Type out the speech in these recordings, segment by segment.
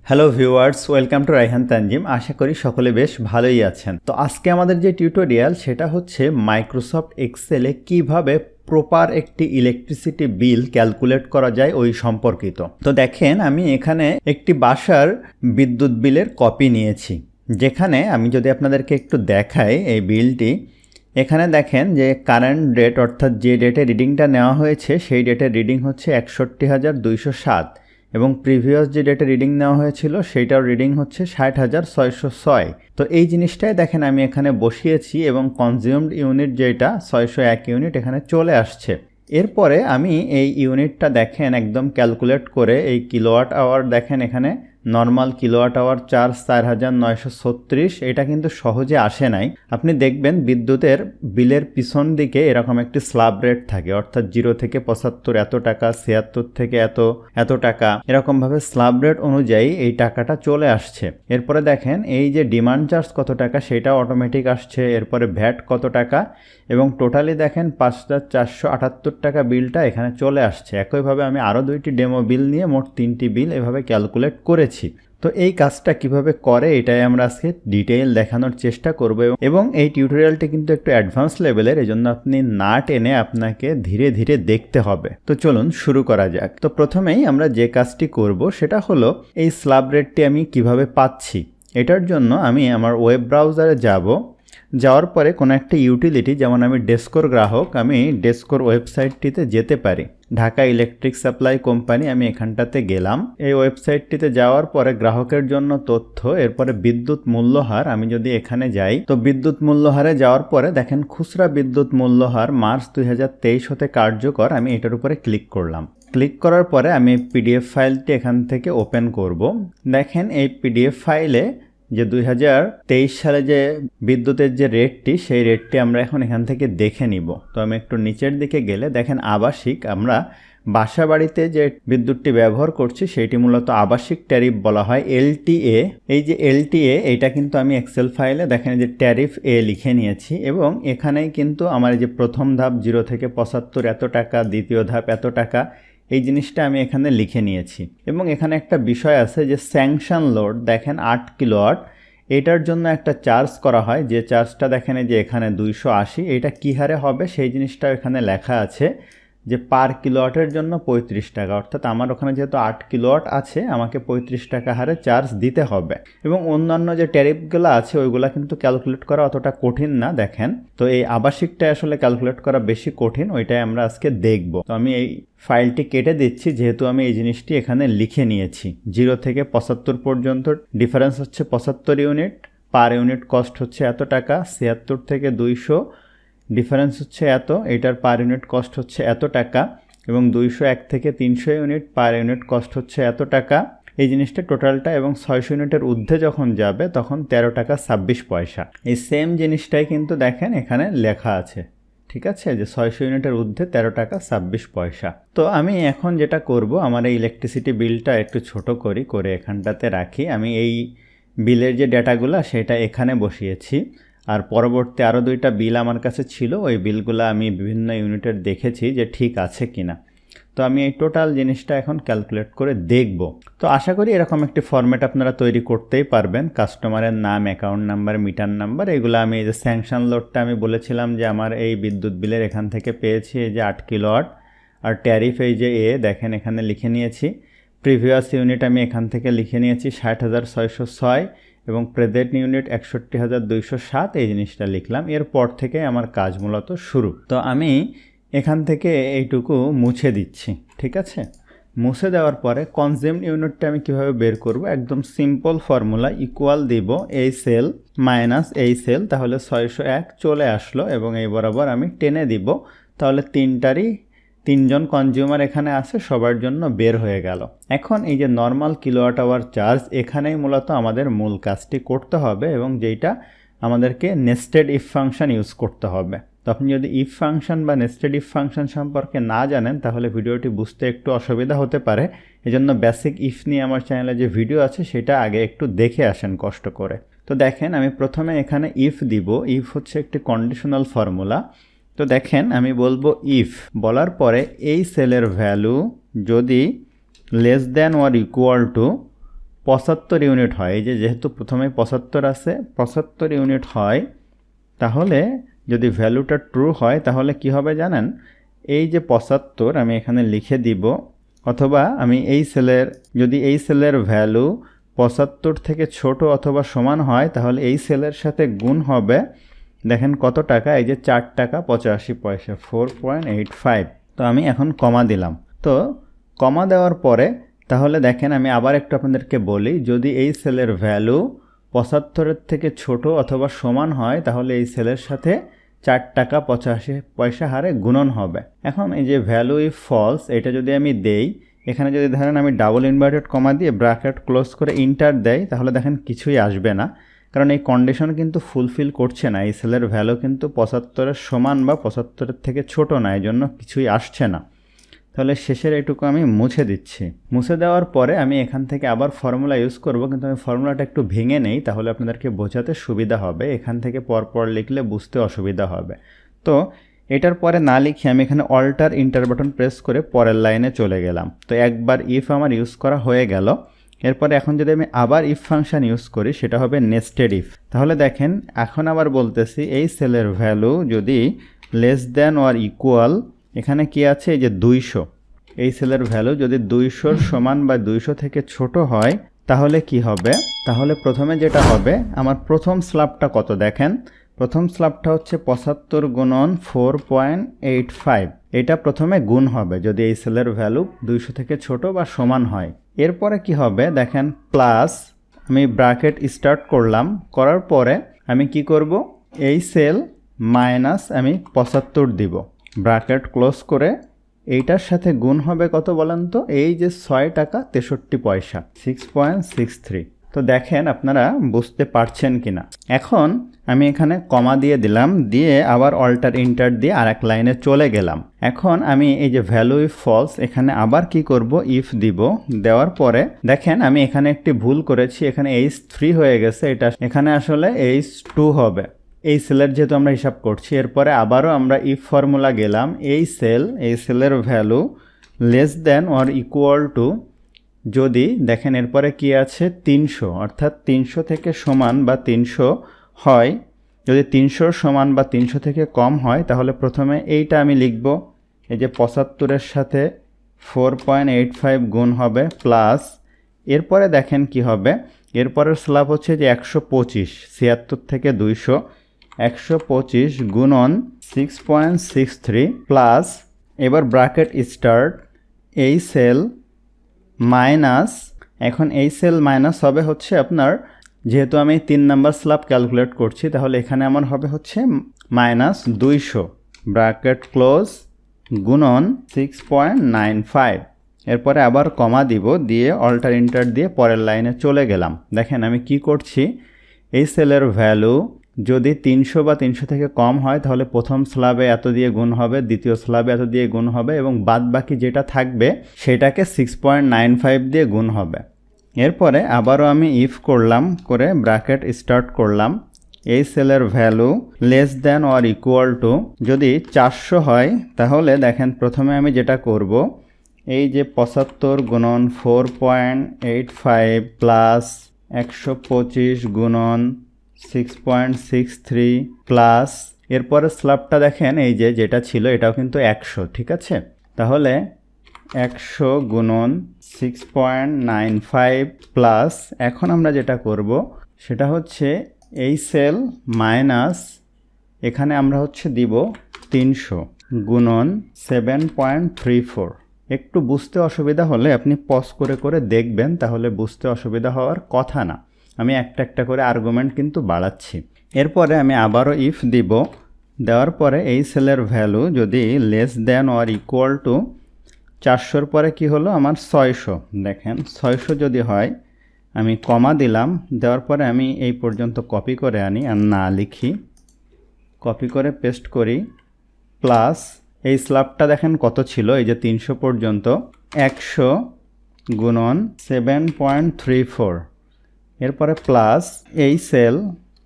Hello viewers, welcome to Raihan Tanzim. আশা করি সকলে বেশ ভালোই আছেন। তো আজকে আমাদের যে টিউটোরিয়াল সেটা হচ্ছে মাইক্রোসফট এক্সেলে কিভাবে প্রপার একটি ইলেকট্রিসিটি বিল ক্যালকুলেট করা যায় ওই সম্পর্কিত। তো দেখেন, আমি এখানে একটি বাসার বিদ্যুৎ বিলের কপি নিয়েছি, যেখানে আমি যদি আপনাদেরকে একটু দেখাই এই বিলটি। এখানে দেখেন যে কারেন্ট ডেট, অর্থাৎ যে ডেটে রিডিংটা নেওয়া হয়েছে সেই ডেটের রিডিং হচ্ছে 61,207 এবং প্রিভিয়াস যে ডেটে রিডিং নেওয়া হয়েছিল সেইটার রিডিং হচ্ছে 60,606। তো এই জিনিসটাই দেখেন আমি এখানে বসিয়েছি এবং কনজিউমড ইউনিট যেটা 601 ইউনিট এখানে চলে আসছে। এরপরে আমি এই ইউনিটটা দেখেন একদম ক্যালকুলেট করে এই কিলোওয়াট আওয়ার দেখেন এখানে নর্মাল কিলোওয়াট আওয়ার চার্জ 4,936। এটা কিন্তু সহজে আসে নাই। আপনি দেখবেন বিদ্যুতের বিলের পিছন দিকে এরকম একটি স্ল্যাব রেট থাকে, অর্থাৎ 0 থেকে 75 এত টাকা, 76 থেকে এত টাকা, এরকমভাবে স্ল্যাব রেট অনুযায়ী এই টাকাটা চলে আসছে। এরপরে দেখেন এই যে ডিমান্ড চার্জ কত টাকা সেটা অটোমেটিক আসছে, এরপরে ভ্যাট কত টাকা এবং টোটালি দেখেন 5,478 টাকা বিলটা এখানে চলে আসছে। একইভাবে আমি আরও 2টি ডেমো বিল নিয়ে মোট 3টি বিল এভাবে ক্যালকুলেট করেছি। তো এই কাজটা কিভাবে করে এটাই আমরা আজকে ডিটেইল দেখানোর চেষ্টা করব এবং এই টিউটোরিয়ালটি কিন্তু একটু অ্যাডভান্স লেভেলের, এজন্য আপনি না টেনে আপনাকে ধীরে ধীরে দেখতে হবে। তো চলুন শুরু করা যাক। তো প্রথমেই আমরা যে কাজটি করব সেটা হলো এই স্ল্যাব রেটটি আমি কিভাবে পাচ্ছি। এটার জন্য আমি আমার ওয়েব ব্রাউজারে যাওয়ার পরে কোনো একটা ইউটিলিটি, যেমন আমি ডেস্কোর গ্রাহক, আমি ডেস্কোর ওয়েবসাইটটিতে যেতে পারি। ঢাকা ইলেকট্রিক সাপ্লাই কোম্পানি, আমি এখানটাতে গেলাম। এই ওয়েবসাইটটিতে যাওয়ার পরে গ্রাহকের জন্য তথ্য, এরপরে বিদ্যুৎ মূল্যহার, আমি যদি এখানে যাই তো বিদ্যুৎ মূল্যহারে যাওয়ার পরে দেখেন খুচরা বিদ্যুৎ মূল্যহার মার্চ 2023 হতে কার্যকর। আমি এটার উপরে ক্লিক করলাম। ক্লিক করার পরে আমি পিডিএফ ফাইলটি এখান থেকে ওপেন করব। দেখেন এই পিডিএফ ফাইলে যে 2023 সালে যে বিদ্যুতের যে রেটটি, সেই রেটটি আমরা এখন এখান থেকে দেখে নিব। তো আমি একটু নিচের দিকে গেলে দেখেন আবাসিক, আমরা বাসা বাড়িতে যে বিদ্যুৎটি ব্যবহার করছি সেটি মূলত আবাসিক ট্যারিফ বলা হয়, এলটিএ। এই যে এলটিএ, এইটা কিন্তু আমি এক্সেল ফাইলে দেখেন যে ট্যারিফ এ লিখে নিয়েছি এবং এখানেই কিন্তু আমার যে প্রথম ধাপ 0 থেকে 75 এত টাকা, দ্বিতীয় ধাপ এত টাকা, এই জিনিসটা আমি এখানে লিখে নিয়েছি। এবং এখানে একটা বিষয় আছে যে স্যাংশন লোড, দেখেন 8 কিলোওয়াট, এটার জন্য একটা চার্জ করা হয়, যে চার্জটা দেখেন যে এখানে 280। এটা কী হারে হবে সেই জিনিসটা এখানে লেখা আছে যে পার কিলোওয়াটের জন্য 35 টাকা, অর্থাৎ আমার ওখানে যেহেতু 8 কিলোওয়াট আছে আমাকে 35 টাকা হারে চার্জ দিতে হবে। এবং অন্যান্য যে ট্যারিফগুলো আছে ওইগুলো কিন্তু ক্যালকুলেট করা অতটা কঠিন না। দেখেন তো এই আবাসিকটা আসলে ক্যালকুলেট করা বেশি কঠিন, ওইটাই আমরা আজকে দেখব। তো আমি এই ফাইলটি কেটে দিচ্ছি, যেহেতু আমি এই জিনিসটি এখানে লিখে নিয়েছি। 0 থেকে 75 পর্যন্ত ডিফারেন্স হচ্ছে 75 ইউনিট, পার ইউনিট কস্ট হচ্ছে এত টাকা। 76 থেকে 200 ডিফারেন্স হচ্ছে এত, এটার পার ইউনিট কস্ট হচ্ছে এত টাকা। এবং 201 থেকে 300 ইউনিট, পার ইউনিট কস্ট হচ্ছে এত টাকা। এই জিনিসটা টোটালটা, এবং 600 ইউনিটের ঊর্ধ্বে যখন যাবে তখন 13 টাকা 26 পয়সা। এই সেম জিনিসটাই কিন্তু দেখেন এখানে লেখা আছে, ঠিক আছে, যে 600 ইউনিটের ঊর্ধ্বে 13 টাকা 26 পয়সা। তো আমি এখন যেটা করব, আমার এই ইলেকট্রিসিটি বিলটা একটু ছোট করে এখানটাতে রাখি। আমি এই বিলের যে ডেটাগুলো সেটা এখানে বসিয়েছি, আর পরবর্তী আরও 2টা বিল আমার কাছে ছিল, ওই বিলগুলো আমি বিভিন্ন ইউনিটের দেখেছি যে ঠিক আছে কিনা। তো আমি এই টোটাল জিনিসটা এখন ক্যালকুলেট করে দেখব। তো আশা করি এরকম একটি ফরম্যাট আপনারা তৈরি করতেই পারবেন। কাস্টমারের নাম, অ্যাকাউন্ট নাম্বার, মিটার নাম্বার, এগুলো আমি এই যে স্যাংশন লোডটা আমি বলেছিলাম যে আমার এই বিদ্যুৎ বিলের এখান থেকে পেয়েছি এই যে 8 কিলোওয়াট, আর ট্যারিফ এই যে এ দেখেন এখানে লিখে নিয়েছি। প্রিভিয়াস ইউনিট আমি এখান থেকে লিখে নিয়েছি 60,606 এবং প্রেজেন্ট ইউনিট 61,207, এই জিনিসটা লিখলাম। এরপর থেকে আমার কাজ মূলত শুরু। তো আমি এখান থেকে এইটুকু মুছে দিচ্ছি, ঠিক আছে। মুছে দেওয়ার পরে কনজিউমড ইউনিটটা আমি কিভাবে বের করব, একদম সিম্পল ফর্মুলা, ইকুয়াল দিব এই সেল মাইনাস এই সেল, তাহলে 601 চলে আসলো এবং এই বরাবর আমি টেনে দিব, তাহলে 3জন কনজিউমার এখানে আছে, সবার জন্য বের হয়ে গেল। এখন এই যে নর্মাল কিলোওয়াট আওয়ার চার্জ, এখানেই মূলত আমাদের মূল কাজটি করতে হবে এবং যেটা আমাদেরকে নেস্টেড ইফ ফাংশন ইউজ করতে হবে। তো আপনি যদি ইফ ফাংশন বা নেস্টেড ইফ ফাংশন সম্পর্কে না জানেন তাহলে ভিডিওটি বুঝতে একটু অসুবিধা হতে পারে। এজন্য বেসিক ইফ নিয়ে আমার চ্যানেলে যে ভিডিও আছে সেটা আগে একটু দেখে আসেন কষ্ট করে। তো দেখেন আমি প্রথমে এখানে ইফ দিব। ইফ হচ্ছে একটি কন্ডিশনাল ফর্মুলা। তো দেখেন আমি বলবো ইফ বলার পরে এই সেলের ভ্যালু যদি less than or equal two 75 unit হয়, এই যে যেহেতু প্রথমে 75 আছে, 75 ইউনিট হয়, তাহলে যদি ভ্যালুটা ট্রু হয় তাহলে কি হবে জানেন, এই যে 75 আমি এখানে লিখে দিব, অথবা আমি এই সেলের, যদি এই সেলের ভ্যালু 75 থেকে ছোট অথবা সমান হয় তাহলে এই সেলের সাথে গুণ হবে, দেখেন কত টাকা, এই যে 4 টাকা 85 পয়সা, 4.85। তো আমি এখন কমা দিলাম। তো কমা দেওয়ার পরে তাহলে দেখেন আমি আবার একটু আপনাদেরকে বলি, যদি এই সেলের ভ্যালু 75 থেকে ছোট অথবা সমান হয় তাহলে এই সেলের সাথে 4 টাকা 85 পয়সা হারে গুণন হবে। এখন এই যে ভ্যালু ইফ ফলস, এটা যদি আমি দেই, এখানে যদি ধরেন আমি ডাবল ইনভার্টেড কমা দিয়ে ব্র্যাকেট ক্লোজ করে ইন্টার দেই, তাহলে দেখেন কিছুই আসবে না, কারণ এই কন্ডিশন কিন্তু ফুলফিল করছে না, এই সেলের ভ্যালু কিন্তু 75 সমান বা 75 থেকে ছোট না, এই জন্য কিছুই আসছে না। তাহলে শেষের এটুকু আমি মুছে দিচ্ছি। মুছে দেওয়ার পরে আমি এখান থেকে আবার ফর্মুলা ইউজ করব, কিন্তু আমি ফর্মুলাটা একটু ভেঙে নেই, তাহলে আপনাদেরকে বোঝাতে সুবিধা হবে, এখান থেকে পরপর লিখলে বুঝতে অসুবিধা হবে। তো এটার পরে না লিখে আমি এখানে অল্টার ইন্টার বাটন প্রেস করে পরের লাইনে চলে গেলাম। তো একবার ইফ আমার ইউজ করা হয়ে গেল। এরপরে এখন যদি আমি আবার ইফ ফাংশন ইউজ করি, সেটা হবে নেস্টেড ইফ। তাহলে দেখেন এখন আবার বলতেছি এই সেলের ভ্যালু যদি লেস দ্যান অর ইকুয়াল, এখানে কি আছে, এই যে 200, এই সেলের ভ্যালু যদি 200 সমান বা 200 থেকে ছোট হয় তাহলে কি হবে, তাহলে প্রথমে যেটা হবে, আমার প্রথম স্ল্যাবটা কত দেখেন, প্রথম স্ল্যাবটা হচ্ছে 75 গুণন 4.85, এটা প্রথমে গুণ হবে যদি এই সেলের ভ্যালু 200 থেকে ছোট বা সমান হয়। এরপরে কি হবে দেখেন, প্লাস আমি ব্র্যাকেট স্টার্ট করলাম, করার পরে আমি কি করব, এই সেল মাইনাস আমি 75 দিব, ব্র্যাকেট ক্লোজ করে এইটার সাথে গুণ হবে কত বলেন তো, এই যে 6 টাকা 63 পয়সা, 6.63। তো দেখেন আপনারা বুঝতে পারছেন কিনা। এখন আমি এখানে কমা দিয়ে দিলাম, দিয়ে আবার অল্টার ইন্টার দিয়ে আরেক লাইনে চলে গেলাম। এখন আমি এই যে ভ্যালু ইফ ফলস, এখানে আবার কি করব, ইফ দিব, দেওয়ার পরে দেখেন আমি এখানে একটি ভুল করেছি, এখানে H3 হয়ে গেছে, এটা এখানে আসলে H2 হবে, এই সেলের যেহেতু আমরা হিসাব করছি। এরপরে আবারও আমরা ইফ ফর্মুলা গেলাম, এই সেলের value less than or equal two, যদি দেখেন এরপরে কি আছে 300, অর্থাৎ 300 থেকে সমান বা 300 হয়, যদি 300 সমান বা 300 থেকে কম হয় তাহলে প্রথমে এইটা আমি লিখব, এই যে 75-এর সাথে 4.85 গুণ হবে, প্লাস এরপরে দেখেন কি হবে, এরপরের স্ল্যাব হচ্ছে যে 125, 76 থেকে 200, 125 গুণন 6.63 প্লাস, এবার ব্র্যাকেট স্টার্ট, এই সেল মাইনাস, এখন এই সেল মাইনাস হবে হচ্ছে আপনার, যেহেতু আমি 3 নাম্বার স্ল্যাব ক্যালকুলেট করছি তাহলে এখানে আমার হবে হচ্ছে মাইনাস 200, ব্র্যাকেট ক্লোজ, গুণন 6.95। এরপরে আবার কমা দিব, দিয়ে অল্টার ইন্টার দিয়ে পরের লাইনে চলে গেলাম। দেখেন আমি কি করছি, এই সেলের ভ্যালু যদি 300 বা 300 থেকে কম হয় তাহলে প্রথম স্ল্যাবে এত দিয়ে গুণ হবে, দ্বিতীয় স্ল্যাবে এত দিয়ে গুণ হবে, এবং বাদ বাকি যেটা থাকবে সেটাকে 6.95 দিয়ে গুণ হবে। এরপরে আবারও আমি ইফ করলাম, করে ব্র্যাকেট স্টার্ট করলাম, এই সেলের value less than or equal two, যদি 400 হয় তাহলে দেখেন প্রথমে আমি যেটা করব, এই যে 75 গুণন 4.85 প্লাস 125 গুণন 6.63 প্লাস, এরপরে স্ল্যাবটা দেখেন এই যে যেটা ছিল এটাও কিন্তু 100, ঠিক আছে, তাহলে 100 গুণন 6.95 প্লাস, এখন আমরা যেটা করব সেটা হচ্ছে এই সেল মাইনাস, এখানে আমরা হচ্ছে দিব 300 গুণন 7.34। একটু বুঝতে অসুবিধা হলে আপনি পজ করে করে দেখবেন, তাহলে বুঝতে অসুবিধা হওয়ার কথা না, আমি একটা একটা করে আর্গুমেন্ট কিন্তু বাড়াচ্ছি। এরপরে আমি আবারও ইফ দিব, দেওয়ার পরে এই সেলের ভ্যালু যদি less than or equal to, 400-র পরে কি হলো আমার 600, দেখেন 600 যদি হয়, আমি কমা দিলাম, দেওয়ার পরে আমি এই পর্যন্ত কপি করে আনি আর না লিখি, কপি করে পেস্ট করি, প্লাস এই স্ল্যাবটা দেখেন কত ছিল, এই যে 300 পর্যন্ত, 100 গুণন 7.34, এরপরে প্লাস এই সেল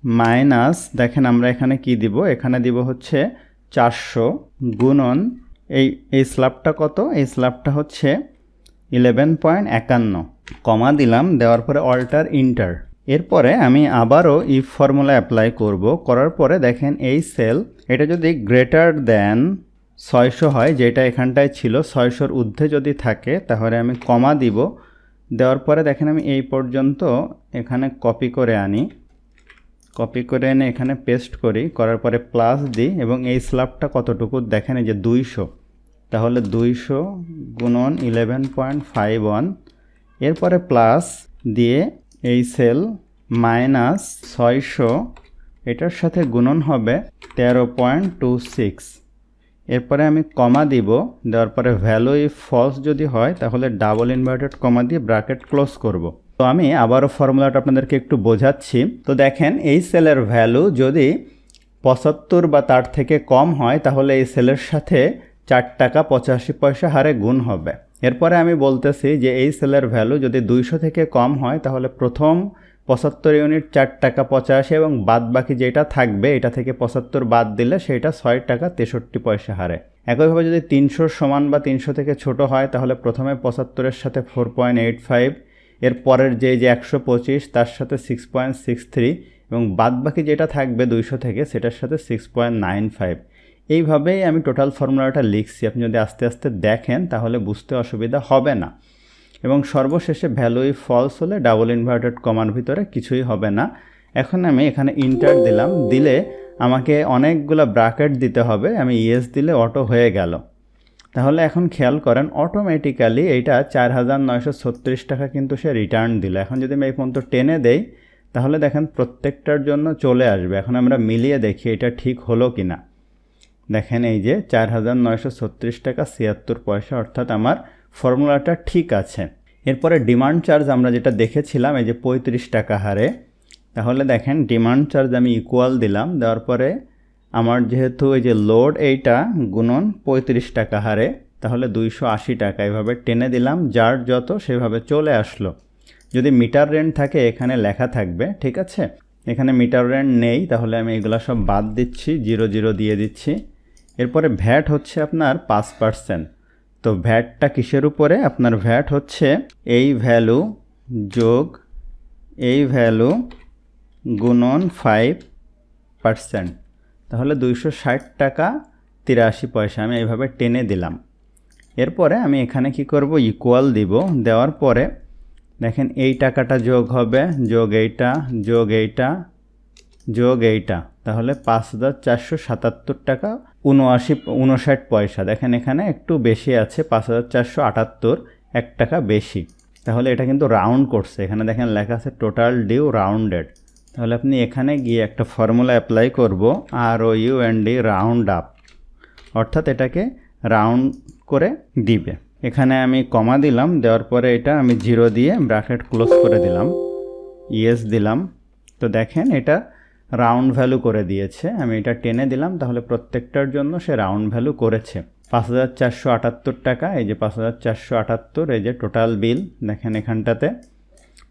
মাইনাস, দেখেন আমরা এখানে কি দিব, এখানে দিব হচ্ছে 400 গুণন এই স্ল্যাবটা কত, এই স্ল্যাবটা হচ্ছে 11.51, কমা দিলাম, দেওয়ার পরে অল্টার ইন্টার। এরপরে আমি আবারও ইফ ফর্মুলা অ্যাপ্লাই করব। করার পরে দেখেন এই সেল এটা যদি গ্রেটার দেন 600 হয়, যেটা এখানটায় ছিল 600-র ঊর্ধ্বে যদি থাকে তাহলে আমি কমা দিব। দেওয়ার পরে দেখেন আমি এই পর্যন্ত এখানে কপি করে আনি, কপি করে এনে এখানে পেস্ট করি, করার পরে প্লাস দিই এবং এই স্ল্যাবটা কতটুকু দেখেন এই যে 200, তাহলে 200 গুণন 11.51, এরপরে প্লাস দিয়ে এই সেল মাইনাস 600 এটার সাথে গুণন হবে 13.26। এরপরে আমি কমা দিব, দেওয়ার পরে ভ্যালু ইফ ফলস যদি হয় তাহলে ডাবল ইনভার্টেড কমা দিয়ে ব্র্যাকেট ক্লোজ করব। তো আমি আবারও ফর্মুলাটা আপনাদেরকে একটু বোঝাচ্ছি। তো দেখেন এই সেলের ভ্যালু যদি 75 বা তার থেকে কম হয় তাহলে এই সেলের সাথে 4 টাকা 85 পয়সা হারে গুণ হবে। এরপরে আমি বলতেছি যে এই সেলের ভ্যালু যদি 200 থেকে কম হয় তাহলে প্রথম 75 ইউনিট 4 টাকা 85 এবং বাদ বাকি যেটা থাকবে এটা থেকে 75 বাদ দিলে সেটা 6 টাকা 63 পয়সা হারে। একইভাবে যদি 300 সমান বা 300 থেকে ছোট হয় তাহলে প্রথমে 75-এর সাথে 4.85, এর পরের যে 125 তার সাথে 6.63 এবং বাদ বাকি যেটা থাকবে 200 থেকে সেটার সাথে 6.95। এইভাবেই আমি টোটাল ফর্মুলাটা লিখছি। আপনি যদি আস্তে আস্তে দেখেন তাহলে বুঝতে অসুবিধা হবে না। এবং সর্বশেষে ভ্যালু ইফ ফলস হলে ডাবল ইনভার্টেড কমার ভিতরে কিছুই হবে না। এখন আমি এখানে ইন্টার দিলাম, দিলে আমাকে অনেকগুলো ব্র্যাকেট দিতে হবে, আমি ইয়েস দিলে অটো হয়ে গেল। তাহলে এখন খেয়াল করেন অটোমেটিক্যালি এইটা 4936 টাকা কিন্তু সে রিটার্ন দিল। এখন যদি আমি এই পর্যন্ত টেনে দেই তাহলে দেখেন প্রত্যেকটার জন্য চলে আসবে। এখন আমরা মিলিয়ে দেখি এটা ঠিক হলো কি না। দেখেন এই যে 4936 টাকা 76 পয়সা, অর্থাৎ আমার ফর্মুলাটা ঠিক আছে। এরপরে ডিমান্ড চার্জ আমরা যেটা দেখেছিলাম এই যে 35 টাকা হারে, তাহলে দেখেন ডিমান্ড চার্জ আমি ইকুয়াল দিলাম, দেওয়ার পরে আমার যেহেতু এই যে লোড এইটা গুণন 35 টাকা হারে, তাহলে 280 টাকা এভাবে টেনে দিলাম, যার যত সেভাবে চলে আসলো। যদি মিটার রেন্ট থাকে এখানে লেখা থাকবে, ঠিক আছে। এখানে মিটার রেন্ট নেই তাহলে আমি এগুলো সব বাদ দিচ্ছি, 00 দিয়ে দিচ্ছি। এরপরে ভ্যাট হচ্ছে আপনার 5%। তো ভ্যাটটা কিসের উপরে? আপনার ভ্যাট হচ্ছে এই ভ্যালু যোগ এই ভ্যালু গুণন 5%, তাহলে 260 টাকা 83 পয়সা আমি এইভাবে টেনে দিলাম। এরপরে আমি এখানে কি করব, ইকুয়াল দিব, দেওয়ার পরে দেখেন এই টাকাটা যোগ হবে, যোগ এইটা, যোগ এইটা, যোগ এইটা, তাহলে 5477 টাকা 59 পয়সা। দেখেন এখানে একটু বেশি আছে, 5478, 1 টাকা বেশি। তাহলে এটা কিন্তু রাউন্ড করছে, এখানে দেখেন লেখা আছে টোটাল ডিউ রাউন্ডেড। তাহলে আপনি এখানে গিয়ে একটা ফর্মুলা অ্যাপ্লাই করব, ROUND রাউন্ড আপ, অর্থাৎ এটাকে রাউন্ড করে দিবে। এখানে আমি কমা দিলাম, দেওয়ার পরে এটা আমি 0 দিয়ে ব্র্যাকেট ক্লোজ করে দিলাম, ইয়েস দিলাম। তো দেখেন এটা রাউন্ড ভ্যালু করে দিয়েছে। আমি এটা টেনে দিলাম, তাহলে প্রত্যেকটার জন্য সে রাউন্ড ভ্যালু করেছে। 5478 টাকা, এই যে 5478, এই যে টোটাল বিল দেখেন এখানটাতে।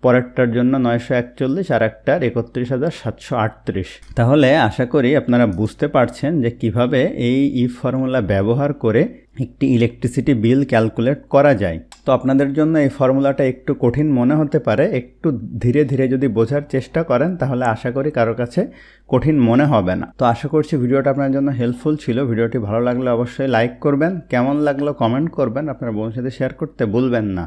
পরেরটার জন্য 941 আর একটার 31,738। তাহলে আশা করি আপনারা বুঝতে পারছেন যে কিভাবে এই ইফ ফর্মুলা ব্যবহার করে একটি ইলেকট্রিসিটি বিল ক্যালকুলেট করা যায়। তো আপনাদের জন্য এই ফর্মুলাটা একটু কঠিন মনে হতে পারে, একটু ধীরে ধীরে যদি বোঝার চেষ্টা করেন তাহলে আশা করি কারোর কাছে কঠিন মনে হবে না। তো আশা করছি ভিডিওটা আপনার জন্য হেল্পফুল ছিল। ভিডিওটি ভালো লাগলে অবশ্যই লাইক করবেন, কেমন লাগলো কমেন্ট করবেন, আপনার বন্ধুদের সাথে শেয়ার করতে ভুলবেন না।